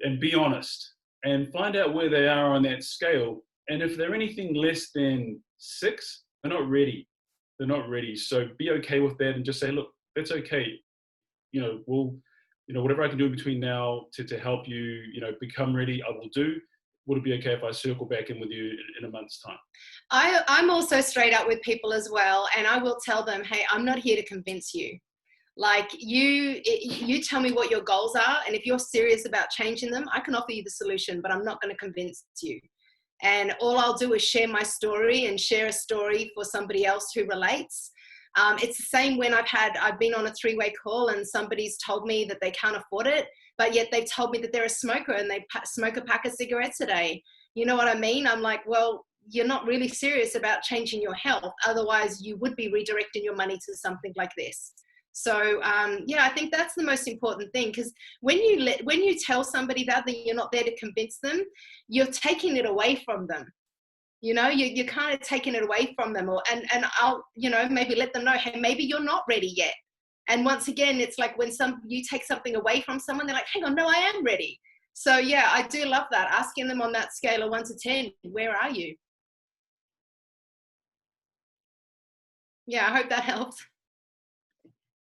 And be honest and find out where they are on that scale. And if they're anything less than 6, they're not ready. They're not ready. So be okay with that, and just say, look, that's okay. You know, whatever I can do between now to help you, you know, become ready, I will do. Would it be okay if I circle back in with you in a month's time? I'm also straight up with people as well. And I will tell them, hey, I'm not here to convince you. Like, you tell me what your goals are. And if you're serious about changing them, I can offer you the solution, but I'm not going to convince you. And all I'll do is share my story and share a story for somebody else who relates. It's the same when I've been on a 3-way call and somebody's told me that they can't afford it, but yet they've told me that they're a smoker and they smoke a pack of cigarettes a day. You know what I mean? I'm like, well, you're not really serious about changing your health. Otherwise, you would be redirecting your money to something like this. So yeah, I think that's the most important thing, because when you tell somebody that you're not there to convince them, you're taking it away from them. You know, you're kind of taking it away from them, and I'll, you know, maybe let them know, hey, maybe you're not ready yet. And once again, it's like when you take something away from someone, they're like, hang on, no, I am ready. So yeah, I do love that, asking them on that scale of 1 to 10, where are you? Yeah, I hope that helps.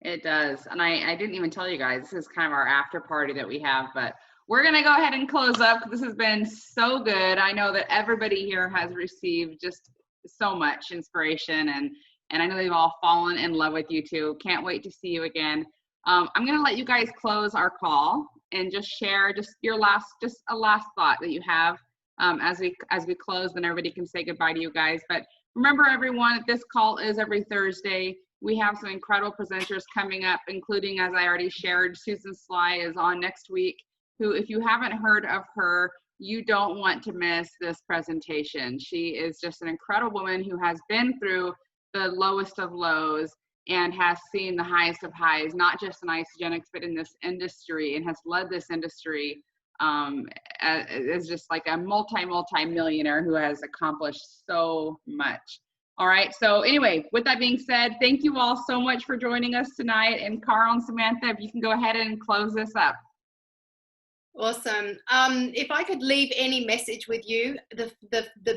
It does. And I didn't even tell you guys, this is kind of our after party that we have, but we're going to go ahead and close up. This has been so good. I know that everybody here has received just so much inspiration, and I know they've all fallen in love with you too. Can't wait to see you again. I'm going to let you guys close our call and just share just a last thought that you have as we close, then everybody can say goodbye to you guys. But remember, everyone, this call is every Thursday. We have some incredible presenters coming up, including, as I already shared, Susan Sly is on next week, who, if you haven't heard of her, you don't want to miss this presentation. She is just an incredible woman who has been through the lowest of lows and has seen the highest of highs, not just in Isagenix, but in this industry, and has led this industry as just like a multi-millionaire who has accomplished so much. All right, so anyway, with that being said, thank you all so much for joining us tonight. And Carl and Samantha, if you can go ahead and close this up. Awesome. If I could leave any message with you, the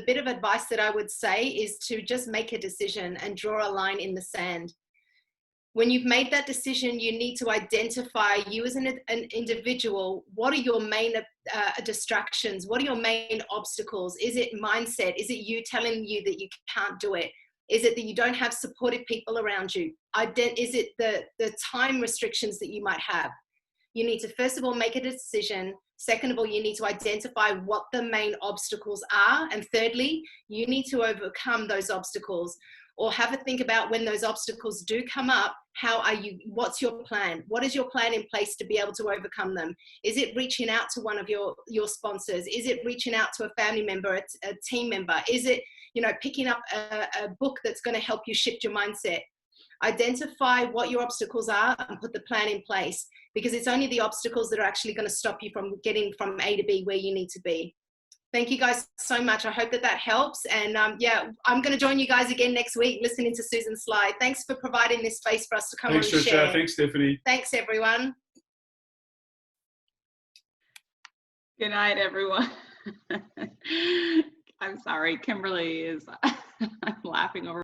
bit of advice that I would say is to just make a decision and draw a line in the sand. When you've made that decision, you need to identify, you as an individual, what are your main distractions? What are your main obstacles? Is it mindset? Is it you telling you that you can't do it? Is it that you don't have supportive people around you? Is it the time restrictions that you might have? You need to, first of all, make a decision. Second of all, you need to identify what the main obstacles are. And thirdly, you need to overcome those obstacles, or have a think about when those obstacles do come up, what's your plan? What is your plan in place to be able to overcome them? Is it reaching out to one of your sponsors? Is it reaching out to a family member, a team member? Is it, picking up a book that's going to help you shift your mindset? Identify what your obstacles are and put the plan in place, because it's only the obstacles that are actually going to stop you from getting from A to B where you need to be. Thank you guys so much. I hope that helps. And yeah, I'm going to join you guys again next week, listening to Susan's slide. Thanks for providing this space for us to come on and share. Thanks, Trisha. Thanks, Stephanie. Thanks, everyone. Good night, everyone. I'm sorry, Kimberly is laughing over